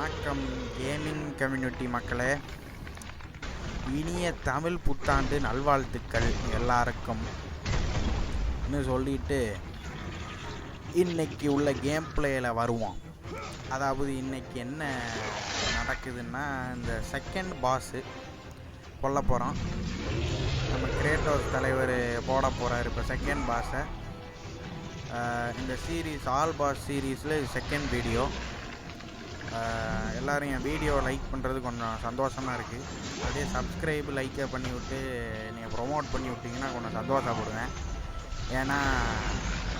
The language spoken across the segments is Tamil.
வணக்கம் கேமிங் கம்யூனிட்டி மக்களே, இனிய தமிழ் புத்தாண்டு நல்வாழ்த்துக்கள் எல்லாருக்கும் சொல்லிட்டு இன்னைக்கு உள்ள கேம் பிளேயில் வருவோம். அதாவது இன்னைக்கு என்ன நடக்குதுன்னா, இந்த செகண்ட் பாஸு கொல்ல போகிறோம். நம்ம கிரேட்டோஸ் தலைவர் போட போகிறார் இப்போ செகண்ட் பாஸை. இந்த சீரீஸ் ஆல் பாஸ் சீரீஸில் செகண்ட் வீடியோ. எல்லோரும் என் வீடியோ லைக் பண்ணுறது கொஞ்சம் சந்தோஷமாக இருக்குது. அப்படியே சப்ஸ்கிரைப் லைக்கை பண்ணி விட்டு நீங்கள் ப்ரொமோட் பண்ணி விட்டிங்கன்னா கொஞ்சம் சந்தோஷப்படுவேன். ஏன்னா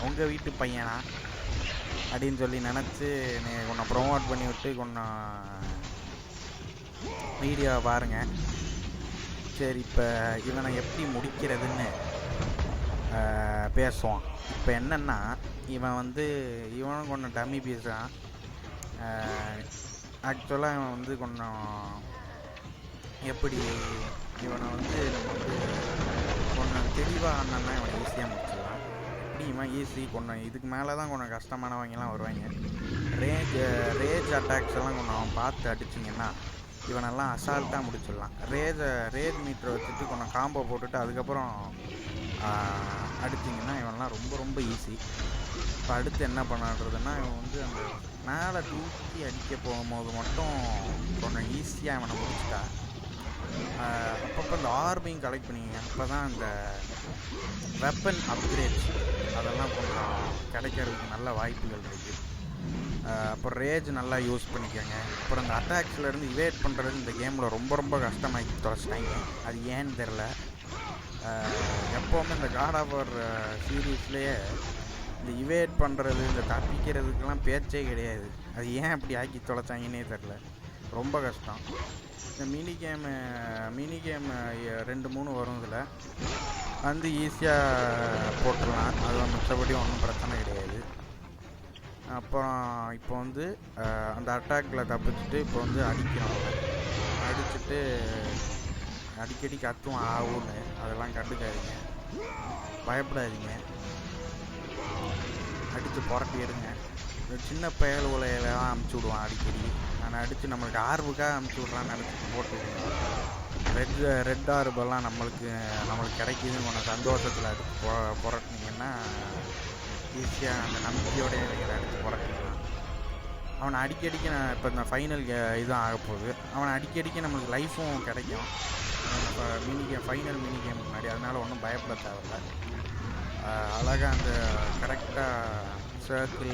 உங்கள் வீட்டு பையனா அப்படின்னு சொல்லி நினச்சி நீங்கள் கொஞ்சம் ப்ரொமோட் பண்ணி விட்டு கொஞ்சம் வீடியோவை பாருங்கள். சரி, இப்போ இவனை எப்படி முடிக்கிறதுன்னு பேசுவான். இப்போ என்னென்னா, இவனும் கொஞ்சம் டம்மி பீஸான். ஆக்சுவலாக இவன் கொஞ்சம் எப்படி இவனை நம்ம கொஞ்சம் தெளிவாக ஆனோன்னா இவனை ஈஸியாக முடிச்சிடலாம். எப்படி இவன் ஈஸி, கொஞ்சம் இதுக்கு மேலே தான் கொஞ்சம் கஷ்டமானவங்கலாம் வருவாங்க. ரேஜ் அட்டாக்ஸ் எல்லாம் கொஞ்சம் அவன் பார்த்து அடிச்சிங்கன்னா இவனெல்லாம் அசால்ட்டாக முடிச்சிடலாம். ரேஜ் மீட்டரை வச்சுட்டு கொஞ்சம் காம்போ போட்டுட்டு அதுக்கப்புறம் அடிச்சிங்கன்னா இவனெல்லாம் ரொம்ப ரொம்ப ஈஸி. இப்போ அடுத்து என்ன பண்ணுறதுன்னா, இவன் அந்த மேலே தூக்கி அடிக்க போகும்போது மட்டும் கொஞ்சம் ஈஸியாக இவனை முடிச்சுட்டா. அப்பப்போ இந்த ஆர்பியும் கலெக்ட் பண்ணிங்க. அப்போ தான் இந்த வெப்பன் அப்கிரேட்ஸ் அதெல்லாம் கொஞ்சம் கிடைக்கிறதுக்கு நல்ல வாய்ப்புகள் இருக்குது. அப்புறம் ரேஜ் நல்லா யூஸ் பண்ணிக்கோங்க. அப்புறம் இந்த அட்டாக்ஸ்லேருந்து இவேட் பண்ணுறது இந்த கேமில் ரொம்ப ரொம்ப கஷ்டமாக்கி தொலைச்சிட்டாங்க. அது ஏன்னு தெரில. எப்போவுமே இந்த காட் ஆஃப் வார் சீரீஸ்லேயே இந்த இவேட் பண்ணுறது, இந்த தப்பிக்கிறதுக்கெல்லாம் பேச்சே கிடையாது. அது ஏன் அப்படி ஆக்கி தொலைச்சாங்கன்னே தெரில. ரொம்ப கஷ்டம். இந்த மினி கேம் 2-3 வரும். இதில் ஈஸியாக போட்டுடலாம். அது மிச்சபடி ஒன்றும் பிரச்சனை கிடையாது. அப்புறம் இப்போ அந்த அட்டாக்கில் தப்பிச்சுட்டு இப்போ அடிக்கிறோம். அடிச்சுட்டு அடிக்கடி கத்துவோம் ஆகும்னு. அதெல்லாம் கண்டுக்காதீங்க, பயப்படாதீங்க. அடித்து புரட்டி எடுங்க. இந்த சின்ன பயல் உலையெல்லாம் அமுச்சு விடுவான் அடிக்கடி. நான் அடித்து நம்மளுக்கு ஆர்வுக்காக அமுச்சு விட்றான்னு நினச்சி போட்டுருக்கேன். ரெட் ஆர்பெல்லாம் நம்மளுக்கு கிடைக்கிதுன்னு கொஞ்சம் சந்தோஷத்தில் அடித்து புரட்டினீங்கன்னா ஈஸியாக அந்த நம்பிக்கையோட நீங்கள் அடித்து புரட்டிக்கலாம். அவனை அடிக்கடிக்கு நான் இப்போ இந்த ஃபைனல் இதுவும் ஆகப்போகுது. அவனை அடிக்கடிக்கு நம்மளுக்கு லைஃப்பும் கிடைக்கும் ஃபைனல் மினி கேம் முன்னாடி. அதனால் ஒன்றும் பயப்பட தேவையில்லை. அழகாக அந்த கரெக்டாக சர்க்கிள்,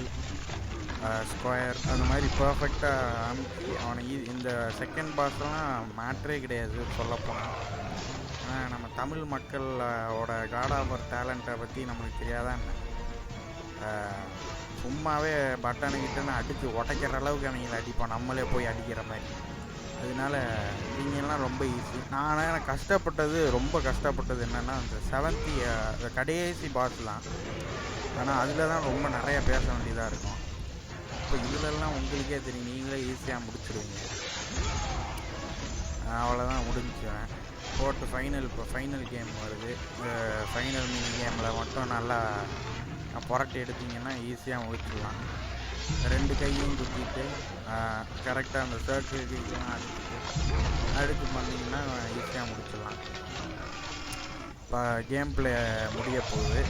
ஸ்கொயர் அந்த மாதிரி பர்ஃபெக்டாக அமுக்கி அவனை இந்த செகண்ட் பாஸ்லாம் மேட்ரே கிடையாது சொல்லப்போனால். நம்ம தமிழ் மக்களோட காட் ஆஃப் வார் டேலண்ட்டை பற்றி நம்மளுக்கு தெரியாதான். சும்மாவே பட்டனுக்கிட்டன்னு அடித்து உடைக்கிற அளவுக்கு அவங்களை அடிப்போம், நம்மளே போய் அடிக்கிற மாதிரி. அதனால இவங்கெல்லாம் ரொம்ப ஈஸி. எனக்கு ரொம்ப கஷ்டப்பட்டது என்னென்னா, அந்த 7th கடைசி பாஸ்லாம். ஆனால் அதில் தான் ரொம்ப நிறைய பேச வேண்டியதாக இருக்கும். இப்போ இதிலெல்லாம் உங்களுக்கே தெரியும், நீங்களே ஈஸியாக முடிச்சிடுவீங்க. அவ்வளோதான், முடிஞ்சுவேன் போட்டு இப்போ ஃபைனல் கேம் வருது. ஃபைனல் மினி கேமில் மட்டும் நல்லா புரட்டி எடுத்திங்கன்னா ஈஸியாக முடிச்சிடலாம். 2 கையும் குத்திட்டு கரெக்டாக அந்த சர்க்கிள்லாம் அடித்து பண்ணிங்கன்னா ஈஸியாக முடிச்சிடலாம். இப்போ கேம் பிளே முடிய போகுது.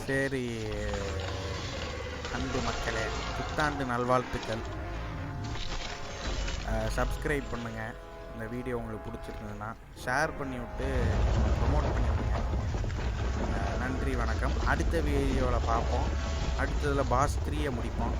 சரி அன்பு மக்களே, புத்தாண்டு நல்வாழ்த்துக்கள். சப்ஸ்கிரைப் பண்ணுங்கள். இந்த வீடியோ உங்களுக்கு பிடிச்சிருந்ததுன்னா ஷேர் பண்ணி விட்டு ப்ரொமோட் பண்ணி விடுங்க. நன்றி, வணக்கம். அடுத்த வீடியோவில் பார்ப்போம். அடுத்ததில் பாஸ் 3 முடிப்போம்.